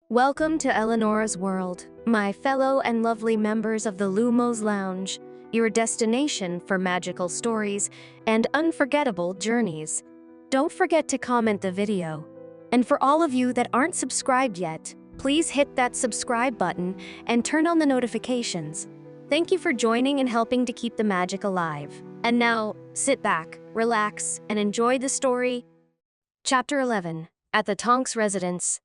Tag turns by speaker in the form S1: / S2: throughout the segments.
S1: Welcome to Eleanor's World, my fellow and lovely members of the Lumos Lounge, your destination for magical stories and unforgettable journeys. Don't forget to comment the video. And for all of you that aren't subscribed yet, please hit that subscribe button and turn on the notifications. Thank you for joining and helping to keep the magic alive. And now, sit back, relax, and enjoy the story. Chapter 11. At the Tonks residence.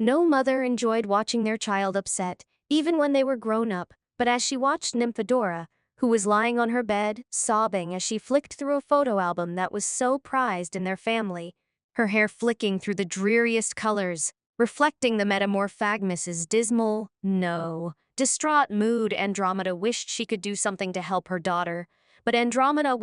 S1: No mother enjoyed watching their child upset, even when they were grown up, but as she watched Nymphadora, who was lying on her bed, sobbing as she flicked through a photo album that was so prized in their family, her hair flicking through the dreariest colors, reflecting the metamorphagmus's dismal, no, distraught mood, Andromeda wished she could do something to help her daughter. But Andromeda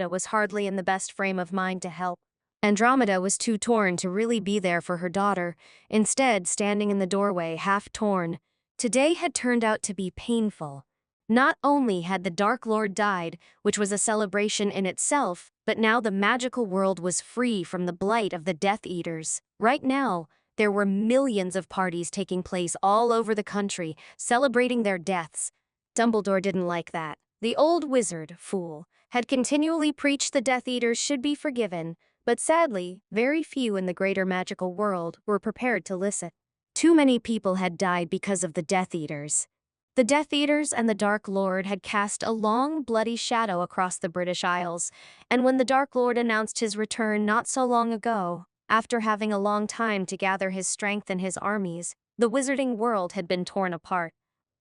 S1: was hardly in the best frame of mind to help. Andromeda was too torn to really be there for her daughter, instead standing in the doorway, half torn. Today had turned out to be painful. Not only had the Dark Lord died, which was a celebration in itself, but now the magical world was free from the blight of the Death Eaters. Right now, there were millions of parties taking place all over the country, celebrating their deaths. Dumbledore didn't like that. The old wizard, fool, had continually preached the Death Eaters should be forgiven, but sadly, very few in the greater magical world were prepared to listen. Too many people had died because of the Death Eaters. The Death Eaters and the Dark Lord had cast a long, bloody shadow across the British Isles, and when the Dark Lord announced his return not so long ago, after having a long time to gather his strength and his armies, the wizarding world had been torn apart.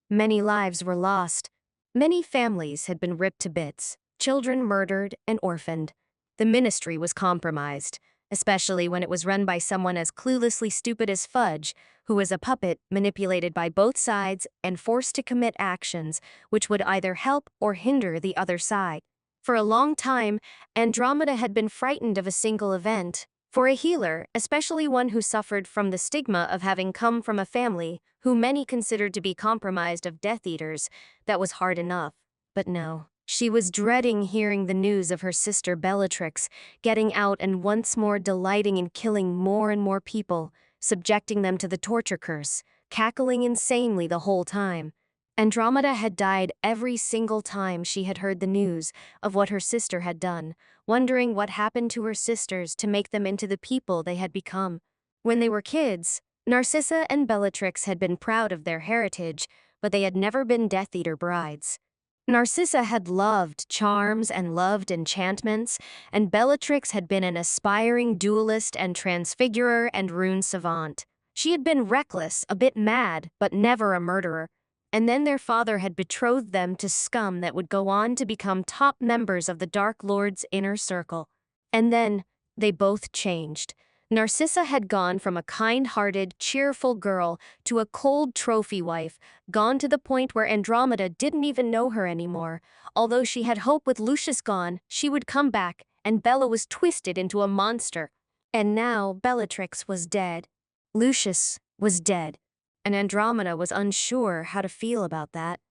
S1: Many lives were lost. Many families had been ripped to bits, children murdered and orphaned. The ministry was compromised, especially when it was run by someone as cluelessly stupid as Fudge, who was a puppet manipulated by both sides and forced to commit actions which would either help or hinder the other side. For a long time, Andromeda had been frightened of a single event. For a healer, especially one who suffered from the stigma of having come from a family who many considered to be compromised of Death Eaters, that was hard enough. But no. She was dreading hearing the news of her sister Bellatrix getting out and once more delighting in killing more and more people, subjecting them to the torture curse, cackling insanely the whole time. Andromeda had died every single time she had heard the news of what her sister had done, wondering what happened to her sisters to make them into the people they had become. When they were kids, Narcissa and Bellatrix had been proud of their heritage, but they had never been Death Eater brides. Narcissa had loved charms and loved enchantments, and Bellatrix had been an aspiring duelist and transfigurer and rune savant. She had been reckless, a bit mad, but never a murderer. And then their father had betrothed them to scum that would go on to become top members of the Dark Lord's inner circle. And then, they both changed. Narcissa had gone from a kind-hearted, cheerful girl to a cold trophy wife, gone to the point where Andromeda didn't even know her anymore. Although she had hope with Lucius gone, she would come back, and Bella was twisted into a monster. And now Bellatrix was dead. Lucius was dead, and Andromeda was unsure how to feel about that.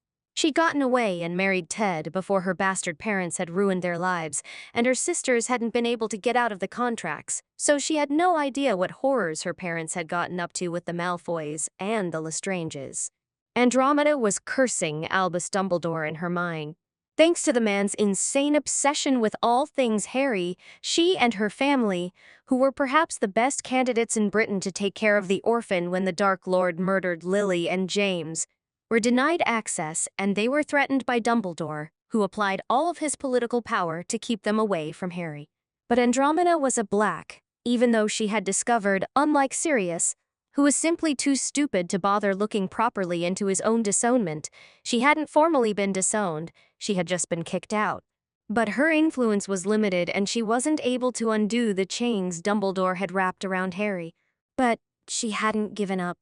S1: She'd gotten away and married Ted before her bastard parents had ruined their lives, and her sisters hadn't been able to get out of the contracts, so she had no idea what horrors her parents had gotten up to with the Malfoys and the Lestranges. Andromeda was cursing Albus Dumbledore in her mind. Thanks to the man's insane obsession with all things Harry, she and her family, who were perhaps the best candidates in Britain to take care of the orphan when the Dark Lord murdered Lily and James, were denied access, and they were threatened by Dumbledore, who applied all of his political power to keep them away from Harry. But Andromeda was a black, even though she had discovered, unlike Sirius, who was simply too stupid to bother looking properly into his own disownment. She hadn't formally been disowned, she had just been kicked out. But her influence was limited, and she wasn't able to undo the chains Dumbledore had wrapped around Harry. But she hadn't given up.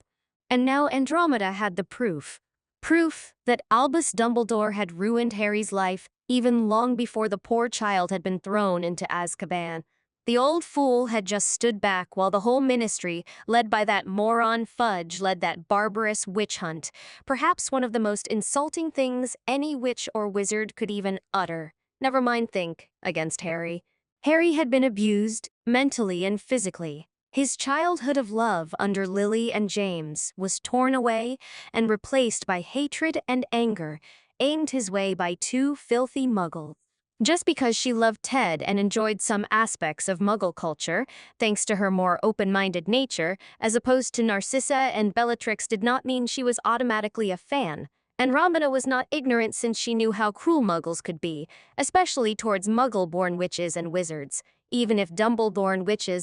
S1: And now Andromeda had the proof. Proof that Albus Dumbledore had ruined Harry's life even long before the poor child had been thrown into Azkaban. The old fool had just stood back while the whole ministry, led by that moron Fudge, led that barbarous witch hunt, perhaps one of the most insulting things any witch or wizard could even utter, never mind think, against Harry. Harry had been abused, mentally and physically. His childhood of love under Lily and James was torn away and replaced by hatred and anger, aimed his way by two filthy muggles. Just because she loved Ted and enjoyed some aspects of muggle culture, thanks to her more open-minded nature, as opposed to Narcissa and Bellatrix, did not mean she was automatically a fan. Andromeda was not ignorant, since she knew how cruel muggles could be, especially towards muggle-born witches and wizards. Even if Dumbledore and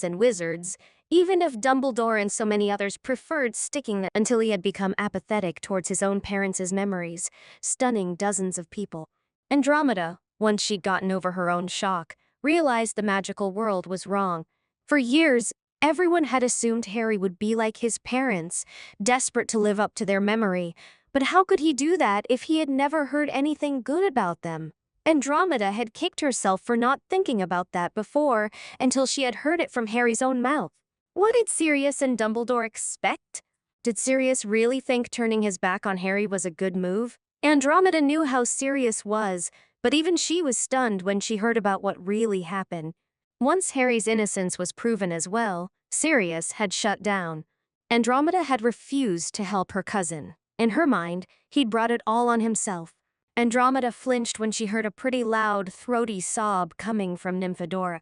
S1: so many others preferred sticking them until he had become apathetic towards his own parents' memories, stunning dozens of people. Andromeda, once she'd gotten over her own shock, realized the magical world was wrong. For years, everyone had assumed Harry would be like his parents, desperate to live up to their memory. But how could he do that if he had never heard anything good about them? Andromeda had kicked herself for not thinking about that before, until she had heard it from Harry's own mouth. What did Sirius and Dumbledore expect? Did Sirius really think turning his back on Harry was a good move? Andromeda knew how Sirius was, but even she was stunned when she heard about what really happened. Once Harry's innocence was proven as well, Sirius had shut down. Andromeda had refused to help her cousin. In her mind, he'd brought it all on himself. Andromeda flinched when she heard a pretty loud, throaty sob coming from Nymphadora.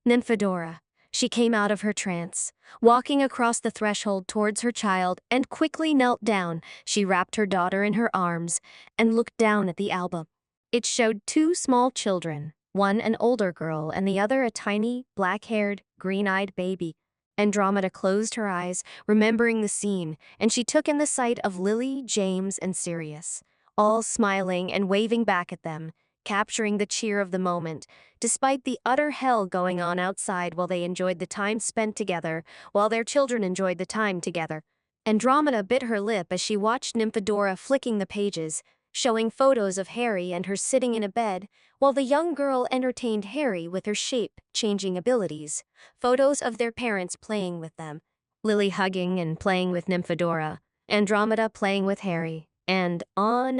S1: Nymphadora. She came out of her trance, walking across the threshold towards her child, and quickly knelt down. She wrapped her daughter in her arms and looked down at the album. It showed two small children, one an older girl and the other a tiny, black-haired, green-eyed baby. Andromeda closed her eyes, remembering the scene, and she took in the sight of Lily, James, and Sirius, all smiling and waving back at them, capturing the cheer of the moment, despite the utter hell going on outside while their children enjoyed the time together. Andromeda bit her lip as she watched Nymphadora flicking the pages, showing photos of Harry and her sitting in a bed, while the young girl entertained Harry with her shape-changing abilities, photos of their parents playing with them, Lily hugging and playing with Nymphadora, Andromeda playing with Harry, and on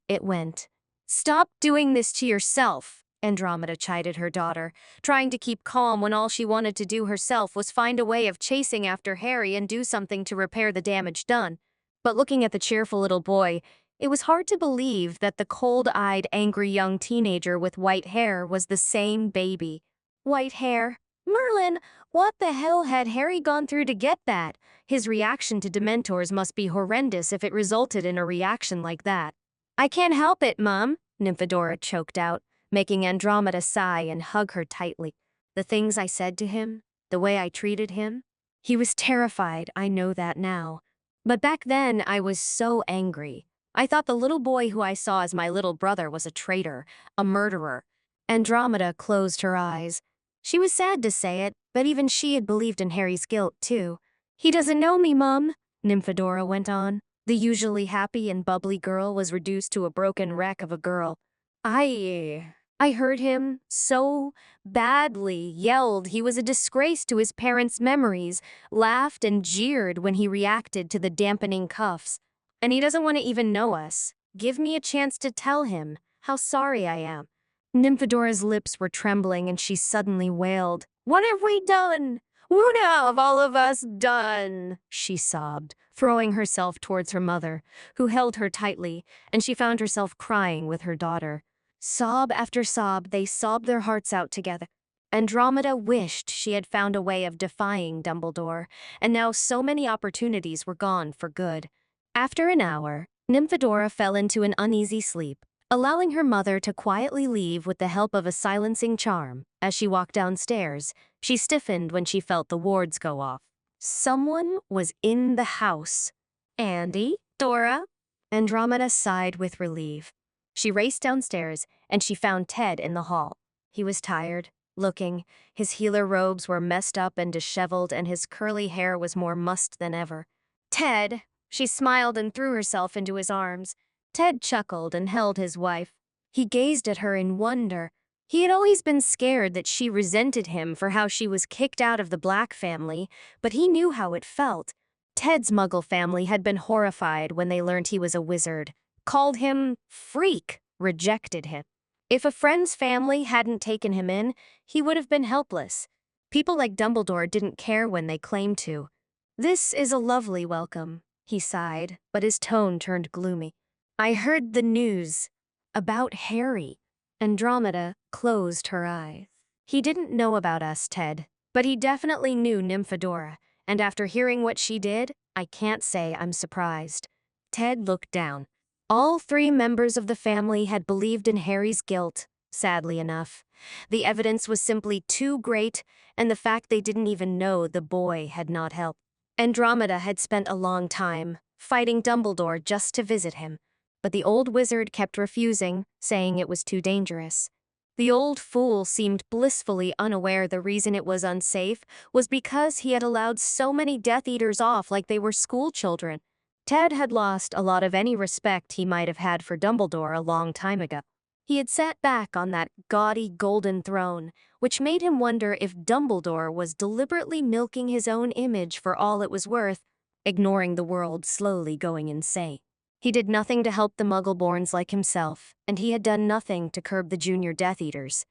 S1: it went. "Stop doing this to yourself," Andromeda chided her daughter, trying to keep calm when all she wanted to do herself was find a way of chasing after Harry and do something to repair the damage done. But looking at the cheerful little boy, it was hard to believe that the cold-eyed, angry young teenager with white hair was the same baby. White hair? Merlin, what the hell had Harry gone through to get that? His reaction to Dementors must be horrendous if it resulted in a reaction like that. "I can't help it, Mom," Nymphadora choked out, making Andromeda sigh and hug her tightly. "The things I said to him, the way I treated him. He was terrified, I know that now. But back then, I was so angry. I thought the little boy who I saw as my little brother was a traitor, a murderer." Andromeda closed her eyes. She was sad to say it, but even she had believed in Harry's guilt, too. "He doesn't know me, Mom," Nymphadora went on. The usually happy and bubbly girl was reduced to a broken wreck of a girl. I hurt him so badly, yelled he was a disgrace to his parents' memories, laughed and jeered when he reacted to the dampening cuffs. And he doesn't want to even know us. Give me a chance to tell him how sorry I am." Nymphadora's lips were trembling and she suddenly wailed. "What have we done? What have all of us done?" she sobbed, throwing herself towards her mother, who held her tightly, and she found herself crying with her daughter. Sob after sob, they sobbed their hearts out together. Andromeda wished she had found a way of defying Dumbledore, and now so many opportunities were gone for good. After an hour, Nymphadora fell into an uneasy sleep, allowing her mother to quietly leave with the help of a silencing charm. As she walked downstairs, she stiffened when she felt the wards go off. Someone was in the house. "Andy? Dora?" Andromeda sighed with relief. She raced downstairs, and she found Ted in the hall. He was tired, looking. His healer robes were messed up and disheveled, and his curly hair was more mussed than ever. "Ted!" She smiled and threw herself into his arms. Ted chuckled and held his wife. He gazed at her in wonder. He had always been scared that she resented him for how she was kicked out of the Black family, but he knew how it felt. Ted's Muggle family had been horrified when they learned he was a wizard, called him freak, rejected him. If a friend's family hadn't taken him in, he would have been helpless. People like Dumbledore didn't care when they claimed to. "This is a lovely welcome," he sighed, but his tone turned gloomy. "I heard the news about Harry." Andromeda closed her eyes. "He didn't know about us, Ted, but he definitely knew Nymphadora, and after hearing what she did, I can't say I'm surprised." Ted looked down. All three members of the family had believed in Harry's guilt, sadly enough. The evidence was simply too great, and the fact they didn't even know the boy had not helped. Andromeda had spent a long time fighting Dumbledore just to visit him, but the old wizard kept refusing, saying it was too dangerous. The old fool seemed blissfully unaware the reason it was unsafe was because he had allowed so many Death Eaters off like they were school children. Ted had lost a lot of any respect he might have had for Dumbledore a long time ago. He had sat back on that gaudy golden throne, which made him wonder if Dumbledore was deliberately milking his own image for all it was worth, ignoring the world slowly going insane. He did nothing to help the Muggleborns like himself, and he had done nothing to curb the junior Death Eaters.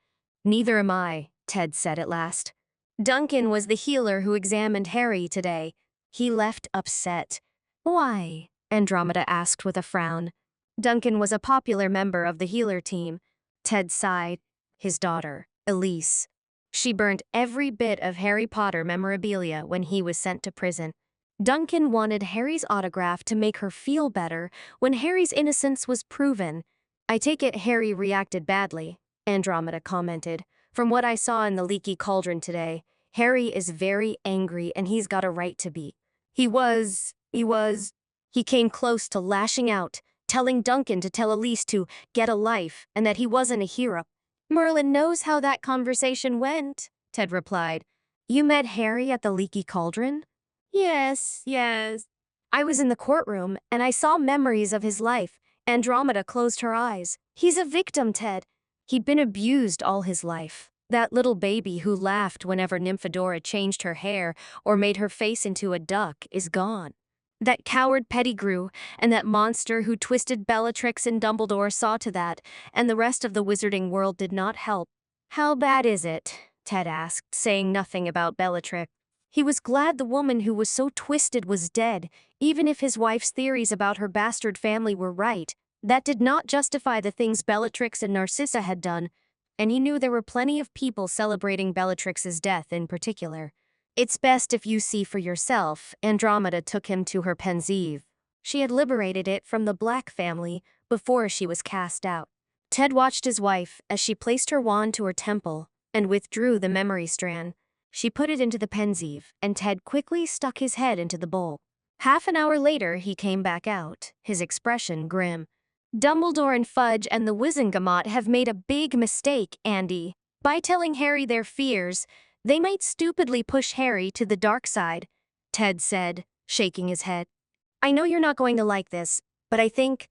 S1: "Neither am I," Ted said at last. "Duncan was the healer who examined Harry today. He left upset." "Why?" Andromeda asked with a frown. "Duncan was a popular member of the healer team." Ted sighed. "His daughter, Elise. She burnt every bit of Harry Potter memorabilia when he was sent to prison. Duncan wanted Harry's autograph to make her feel better when Harry's innocence was proven." "I take it Harry reacted badly," Andromeda commented. "From what I saw in the leaky cauldron today, Harry is very angry and he's got a right to be. He came close to lashing out, telling Duncan to tell Elise to get a life and that he wasn't a hero." "Merlin knows how that conversation went," Ted replied. "You met Harry at the leaky cauldron?" Yes. "I was in the courtroom, and I saw memories of his life." Andromeda closed her eyes. "He's a victim, Ted. He'd been abused all his life. That little baby who laughed whenever Nymphadora changed her hair or made her face into a duck is gone. That coward Pettigrew and that monster who twisted Bellatrix and Dumbledore saw to that, and the rest of the wizarding world did not help." "How bad is it?" Ted asked, saying nothing about Bellatrix. He was glad the woman who was so twisted was dead, even if his wife's theories about her bastard family were right. That did not justify the things Bellatrix and Narcissa had done, and he knew there were plenty of people celebrating Bellatrix's death in particular. "It's best if you see for yourself." Andromeda took him to her pensieve. She had liberated it from the Black family before she was cast out. Ted watched his wife as she placed her wand to her temple and withdrew the memory strand. She put it into the pensieve, and Ted quickly stuck his head into the bowl. Half an hour later, he came back out, his expression grim. "Dumbledore and Fudge and the Wizengamot have made a big mistake, Andy. By telling Harry their fears, they might stupidly push Harry to the dark side," Ted said, shaking his head. "I know you're not going to like this, but I think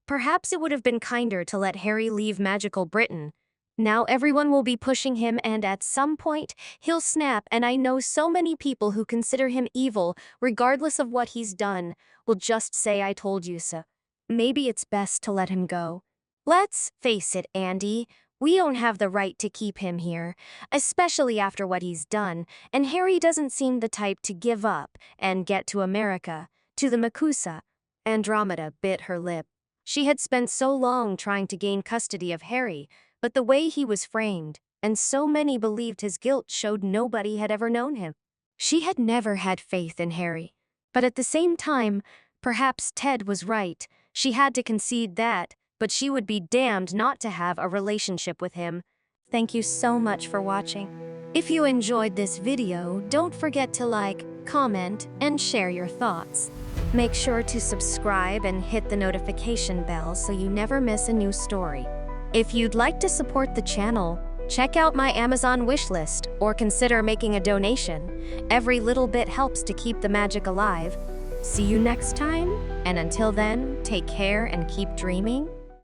S1: perhaps it would have been kinder to let Harry leave magical Britain. Now everyone will be pushing him, and at some point, he'll snap, and I know so many people who consider him evil, regardless of what he's done, will just say I told you so. Maybe it's best to let him go. Let's face it, Andy, we don't have the right to keep him here, especially after what he's done, and Harry doesn't seem the type to give up and get to America, to the Makusa." Andromeda bit her lip. She had spent so long trying to gain custody of Harry, but the way he was framed, and so many believed his guilt, showed nobody had ever known him. She had never had faith in Harry. But at the same time, perhaps Ted was right. She had to concede that, but she would be damned not to have a relationship with him. Thank you so much for watching. If you enjoyed this video, don't forget to like, comment, and share your thoughts. Make sure to subscribe and hit the notification bell so you never miss a new story. If you'd like to support the channel, check out my Amazon wishlist or consider making a donation. Every little bit helps to keep the magic alive. See you next time, and until then, take care and keep dreaming.